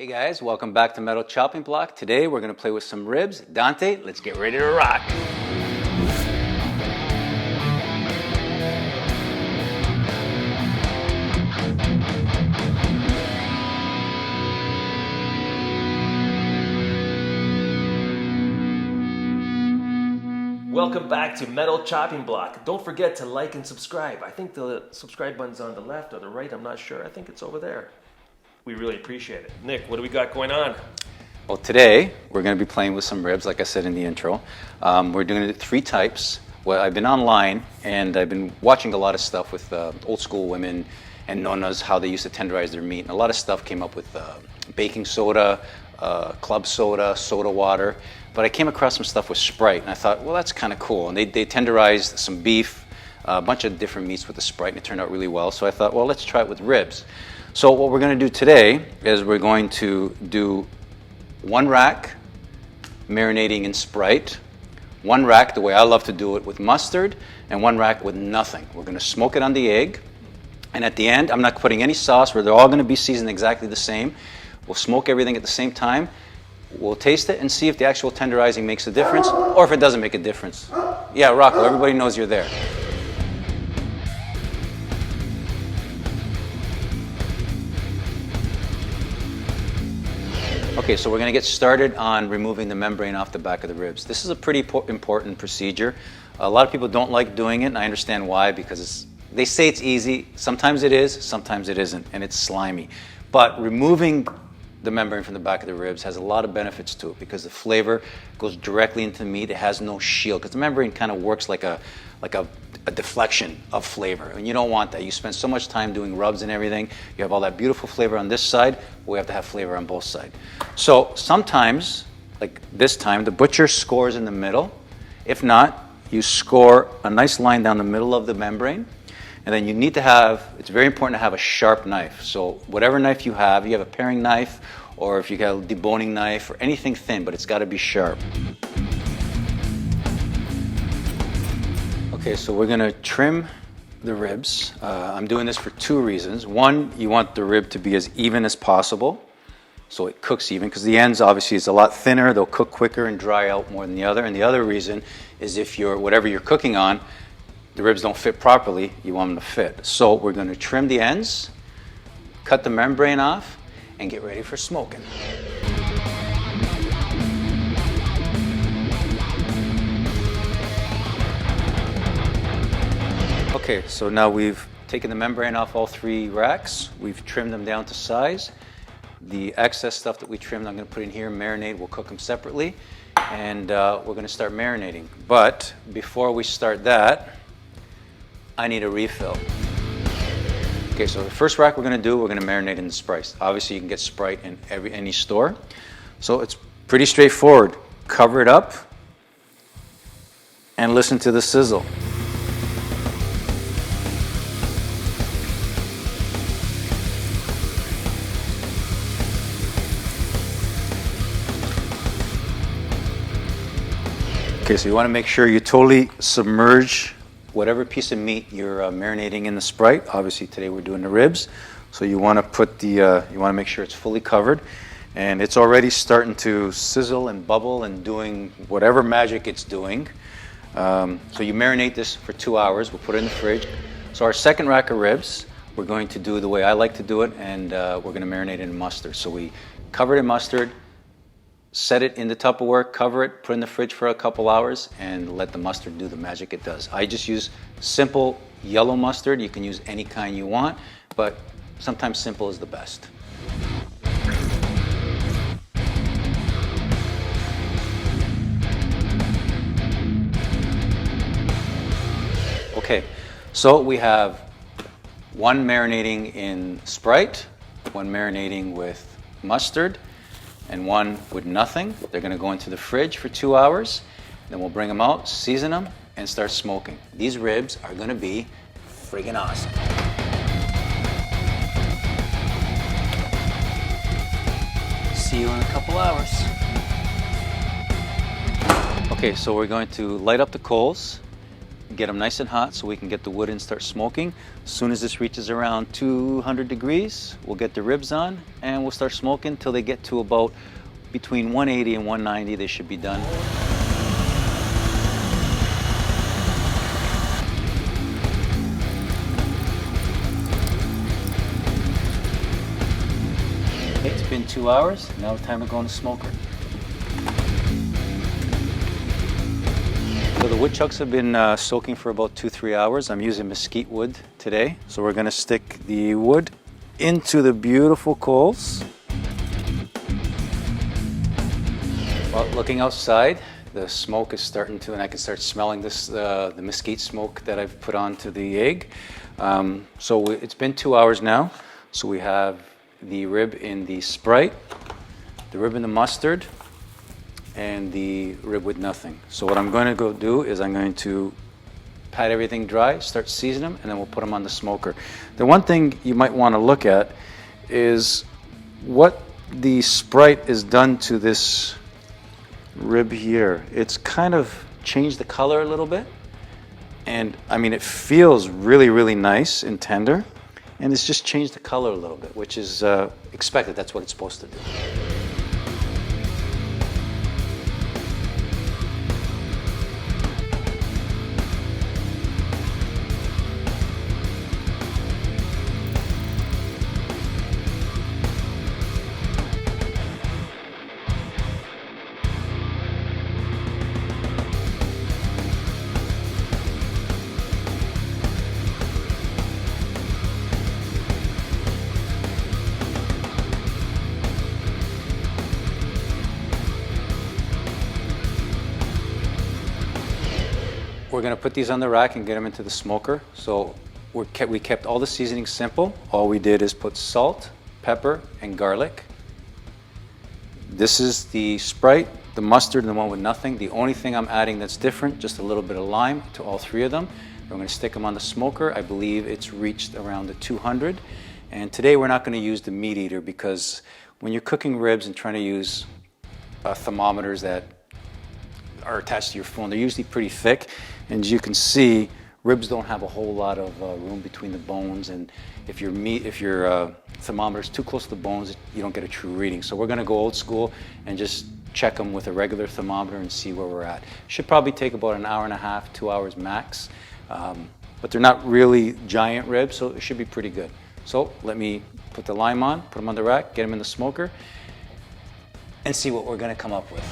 Hey guys, welcome back to Metal Chopping Block. Today we're going to play with some ribs. Dante, let's get ready to rock. Welcome back to Metal Chopping Block. Don't forget to like and subscribe. I think the subscribe button's on the left or the right. I'm not sure. I think it's over there. We really appreciate it. Nick, what do we got going on? Well, today we're going to be playing with some ribs, like I said in the intro. We're doing it in three types. Well, I've been online and I've been watching a lot of stuff with old school women and nonnas, how they used to tenderize their meat. And a lot of stuff came up with baking soda, club soda, soda water. But I came across some stuff with Sprite and I thought, well, that's kind of cool. And they tenderized some beef, a bunch of different meats with the Sprite, and it turned out really well. So I thought, well, let's try it with ribs. So what we're going to do today is we're going to do one rack marinating in Sprite, one rack the way I love to do it with mustard, and one rack with nothing. We're going to smoke it on the egg, and at the end I'm not putting any sauce, where they're all going to be seasoned exactly the same. We'll smoke everything at the same time. We'll taste it and see if the actual tenderizing makes a difference or if it doesn't make a difference. Yeah, Rocco, everybody knows you're there. Okay, so we're going to get started on removing the membrane off the back of the ribs. This is a pretty important procedure. A lot of people don't like doing it, and I understand why, because they say it's easy. Sometimes it is, sometimes it isn't, and it's slimy. But removing the membrane from the back of the ribs has a lot of benefits to it, because the flavor goes directly into the meat. It has no shield, because the membrane kind of works like a deflection of flavor, and you don't want that. You spend so much time doing rubs and everything. You have all that beautiful flavor on this side, but we have to have flavor on both sides. So sometimes, like this time, the butcher scores in the middle. If not, you score a nice line down the middle of the membrane. And then you need to have, it's very important to have a sharp knife. So whatever knife you have a paring knife, or if you got a deboning knife, or anything thin, but it's got to be sharp. Okay, so we're going to trim the ribs. I'm doing this for two reasons. One, you want the rib to be as even as possible, so it cooks even, because the ends obviously is a lot thinner. They'll cook quicker and dry out more than the other. And the other reason is if whatever you're cooking on, the ribs don't fit properly, you want them to fit. So we're going to trim the ends, cut the membrane off, and get ready for smoking. Okay, so now we've taken the membrane off all three racks. We've trimmed them down to size. The excess stuff that we trimmed, I'm going to put in here, marinate. We'll cook them separately, and we're going to start marinating. But before we start that, I need a refill. Okay, so the first rack we're going to do, we're going to marinate in the Sprite. Obviously, you can get Sprite in any store. So it's pretty straightforward. Cover it up and listen to the sizzle. Okay, so you want to make sure you totally submerge whatever piece of meat you're marinating in the Sprite. Obviously today we're doing the ribs, so you want to put you want to make sure it's fully covered, and it's already starting to sizzle and bubble and doing whatever magic it's doing. So you marinate this for 2 hours. We'll put it in the fridge. So our second rack of ribs, we're going to do the way I like to do it, and we're going to marinate it in mustard. So we cover it in mustard, set it in the Tupperware, cover it, put it in the fridge for a couple hours, and let the mustard do the magic it does. I just use simple yellow mustard. You can use any kind you want, but sometimes simple is the best. Okay, so we have one marinating in Sprite, one marinating with mustard, and one with nothing. They're going to go into the fridge for 2 hours. Then we'll bring them out, season them, and start smoking. These ribs are going to be friggin' awesome. See you in a couple hours. Okay, so we're going to light up the coals, get them nice and hot so we can get the wood and start smoking. As soon as this reaches around 200 degrees, we'll get the ribs on and we'll start smoking till they get to about between 180 and 190. They should be done. It's been 2 hours. Now it's time to go in the smoker. So the wood chunks have been soaking for about 2-3 hours. I'm using mesquite wood today. So we're gonna stick the wood into the beautiful coals. Well, looking outside, the smoke is starting to, and I can start smelling this, the mesquite smoke that I've put onto the egg. It's been 2 hours now. So we have the rib in the Sprite, the rib in the mustard, and the rib with nothing. So what I'm going to go do is I'm going to pat everything dry, start seasoning them, and then we'll put them on the smoker. The one thing you might want to look at is what the Sprite is done to this rib here. It's kind of changed the color a little bit, and I mean it feels really, really nice and tender, and it's just changed the color a little bit, which is expected. That's what it's supposed to do. We're going to put these on the rack and get them into the smoker. So we kept all the seasonings simple. All we did is put salt, pepper, and garlic. This is the Sprite, the mustard, and the one with nothing. The only thing I'm adding that's different, just a little bit of lime to all three of them. We're going to stick them on the smoker. I believe it's reached around the 200. And today we're not going to use the meat eater because when you're cooking ribs and trying to use thermometers that are attached to your phone, they're usually pretty thick. And as you can see, ribs don't have a whole lot of room between the bones, and if your thermometer is too close to the bones, you don't get a true reading. So we're going to go old school and just check them with a regular thermometer and see where we're at. Should probably take about an hour and a half, 2 hours max, but they're not really giant ribs, so it should be pretty good. So let me put the lime on, put them on the rack, get them in the smoker, and see what we're going to come up with.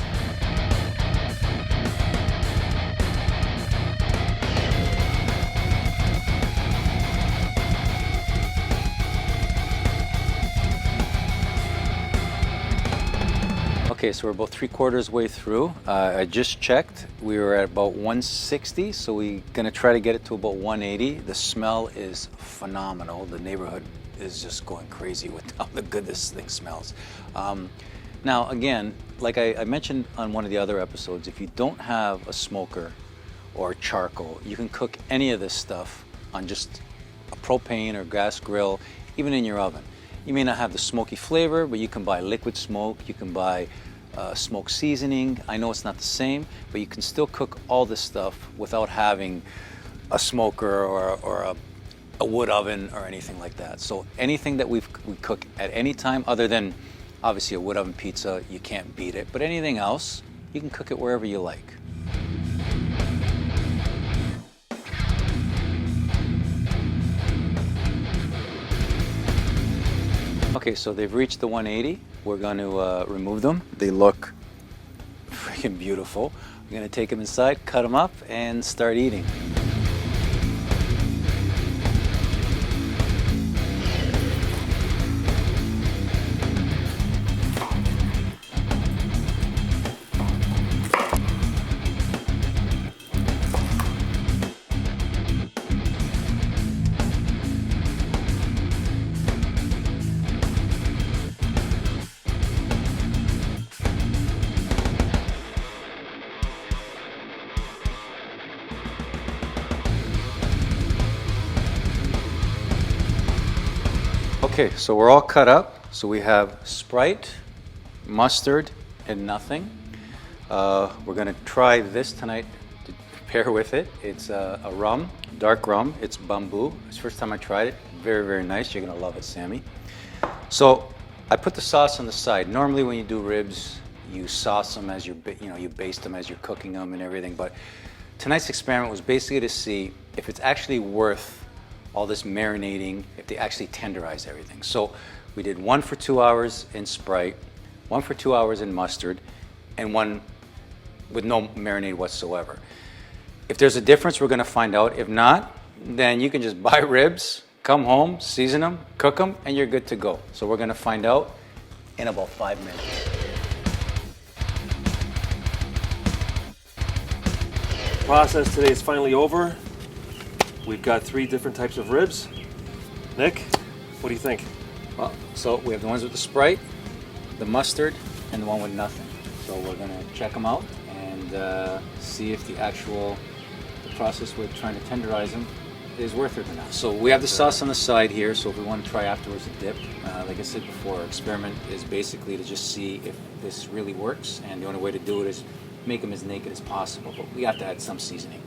Okay, so we're about 3/4 way through. I just checked. We were at about 160, so we're gonna try to get it to about 180. The smell is phenomenal. The neighborhood is just going crazy with how good this thing smells. Now, again, like I mentioned on one of the other episodes, if you don't have a smoker or charcoal, you can cook any of this stuff on just a propane or gas grill, even in your oven. You may not have the smoky flavor, but you can buy liquid smoke, you can buy smoke seasoning. I know it's not the same, but you can still cook all this stuff without having a smoker or a wood oven or anything like that. So anything that we cook at any time, other than obviously a wood oven pizza, you can't beat it, but anything else, you can cook it wherever you like. Okay, so they've reached the 180. We're going to remove them. They look freaking beautiful. We're going to take them inside, cut them up, and start eating. Okay, so we're all cut up. So we have Sprite, mustard, and nothing. We're going to try this tonight pair with it. It's a rum, dark rum. It's bamboo. It's the first time I tried it. Very, very nice. You're gonna love it, Sammy. So I put the sauce on the side. Normally when you do ribs, you sauce them as you baste them as you're cooking them and everything. But tonight's experiment was basically to see if it's actually worth all this marinating, if they actually tenderize everything. So we did 1 for 2 hours in Sprite, 1 for 2 hours in mustard, and 1 with no marinade whatsoever. If there's a difference, we're gonna find out. If not, then you can just buy ribs, come home, season them, cook them, and you're good to go. So we're gonna find out in about 5 minutes. The process today is finally over. We've got 3 different types of ribs. Nick, what do you think? Well, so we have the ones with the Sprite, the mustard, and the one with nothing. So we're gonna check them out and see if the process with trying to tenderize them is worth it or not. So we have the sauce on the side here, so if we want to try afterwards a dip, like I said before, our experiment is basically to just see if this really works, and the only way to do it is make them as naked as possible, but we have to add some seasoning.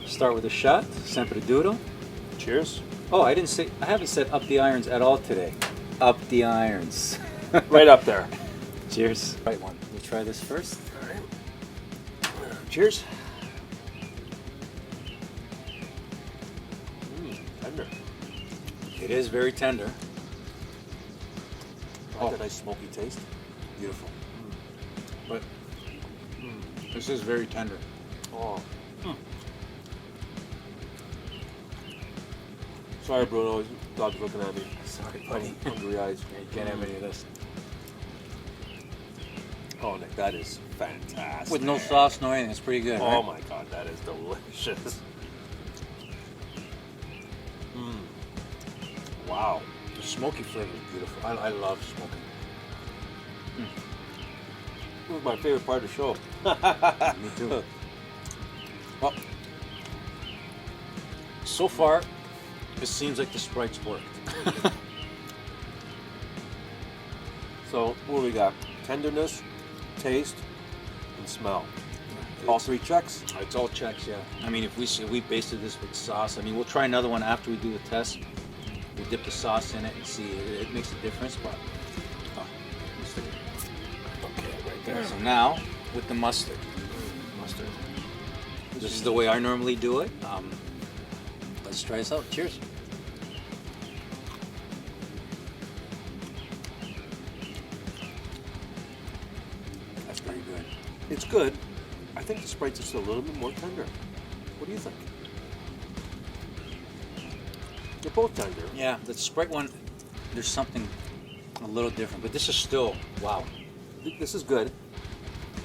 Start with a shot, sempre duro. Cheers. Oh, I haven't said up the irons at all today. Up the irons. Right up there. Cheers. Right one. You try this first? All right. Cheers. Tender. It is very tender. Oh, a nice smoky taste. Beautiful. But this is very tender. Oh. Sorry, Bruno. Dog's looking at me. Sorry, buddy. Hungry eyes. You can't have any of this. Oh, Nick, that is fantastic. With no sauce, no anything. It's pretty good. Oh right? my God, that is delicious. Wow. The smoky flavor is beautiful. I love smoking. This was my favorite part of the show. Me too. Well, so far, it seems like the Sprite's worked. So, what do we got? Tenderness, taste, and smell. All 3 checks? It's all checks, yeah. I mean, if we basted this with sauce, I mean, we'll try another one after we do the test. We'll dip the sauce in it and see if it makes a difference, but let's do it. Okay, right there. So now, with the mustard. Mustard. This is the way I normally do it. Let's try this out. Cheers. That's pretty good. It's good. I think the Sprite's just a little bit more tender. What do you think? They're both tender. Yeah, the Sprite one, there's something a little different, but this is still, wow. This is good.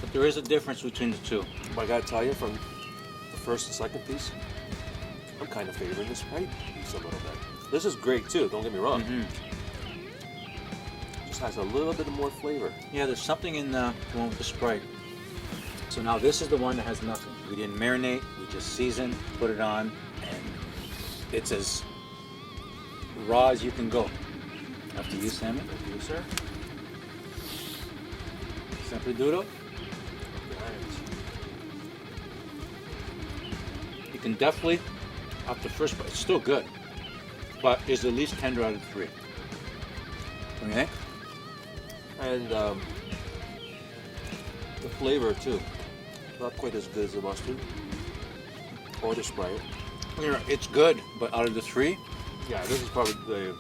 But there is a difference between the two. But I gotta tell you, from the first and second piece, I'm kind of favoring the Sprite piece a little bit. This is great too, don't get me wrong. Just has a little bit more flavor. Yeah, there's something in the one with the Sprite. So now this is the one that has nothing. We didn't marinate, we just seasoned, put it on, and it's as raw as you can go. After you, Sammy. Thank you, sir. Sempre duro. You can definitely, after first bite, it's still good, but it's the least tender out of the 3. Okay? And the flavor too. Not quite as good as the mustard or the Sprite. It's good, but out of the 3, Yeah, this is probably the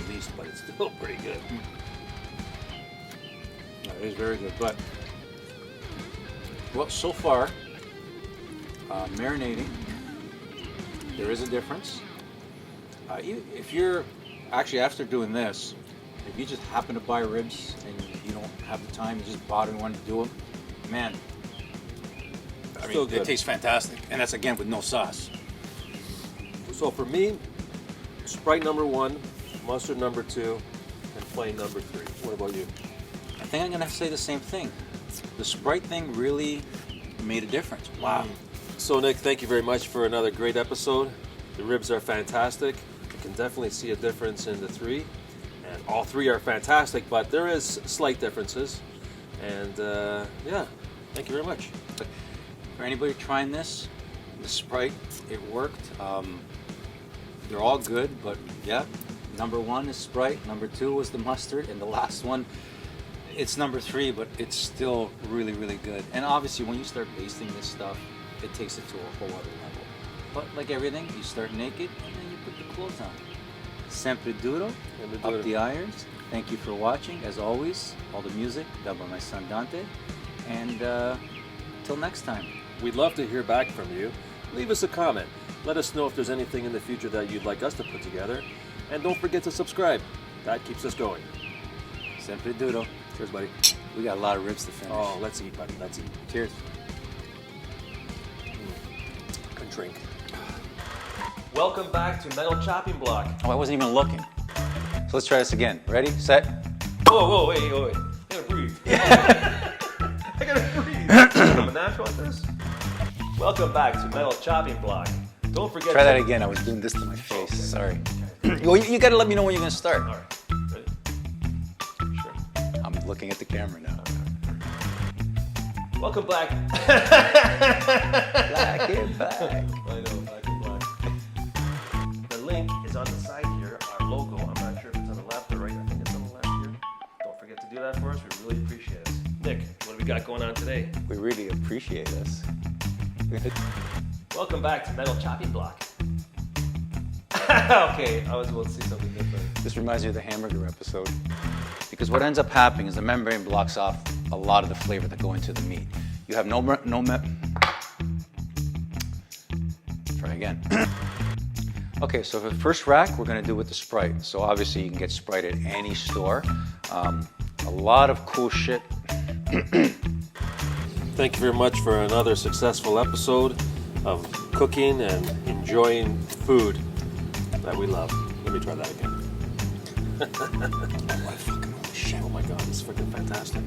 least, but it's still pretty good. yeah, it is very good. But well, so far, marinating, there is a difference. If you're actually after doing this, if you just happen to buy ribs and you don't have the time, you just bought and wanted to do them, man, I mean, it tastes fantastic, and that's again with no sauce. So for me, Sprite number 1, mustard number 2, and plain number 3. What about you? I think I'm gonna say the same thing. The Sprite thing really made a difference. Wow. So Nick, thank you very much for another great episode. The ribs are fantastic. You can definitely see a difference in the 3. And all 3 are fantastic, but there is slight differences. And yeah, thank you very much. For anybody trying this, the Sprite, it worked. They're all good, but yeah, number 1 is Sprite, number 2 was the mustard, and the last one, it's number 3, but it's still really, really good. And obviously, when you start basting this stuff, it takes it to a whole other level. But like everything, you start naked, and then you put the clothes on. Sempre duro, up the irons. Thank you for watching. As always, all the music done by my son Dante. And till next time. We'd love to hear back from you. Leave us a comment. Let us know if there's anything in the future that you'd like us to put together. And don't forget to subscribe. That keeps us going. Sempre duro. Cheers, buddy. We got a lot of ribs to finish. Oh, let's eat, buddy. Let's eat. Cheers. Good drink. Welcome back to Metal Chopping Block. Oh, I wasn't even looking. So let's try this again. Ready, set. Whoa, wait. I gotta breathe. I gotta breathe. I'm a natural at this. Welcome back to Metal Chopping Block. Don't forget Try that again. I was doing this to my face. Sorry. Well, you gotta let me know when you're gonna start. All right. Ready? Sure. I'm looking at the camera now. Welcome back. Black and black. I know, black and black. The link is on the side here, our logo. I'm not sure if it's on the left or right. I think it's on the left here. Don't forget to do that for us. We really appreciate it. Nick, what do we got going on today? We really appreciate this. Welcome back to Metal Chopping Block. Okay, I was about to say something different. This reminds me of the hamburger episode. Because what ends up happening is the membrane blocks off a lot of the flavor that go into the meat. You have Try again. Okay, so for the first rack, we're gonna do with the Sprite. So obviously you can get Sprite at any store. A lot of cool shit. Thank you very much for another successful episode of cooking and enjoying food that we love. Let me try that again. Oh my God, it's freaking fantastic.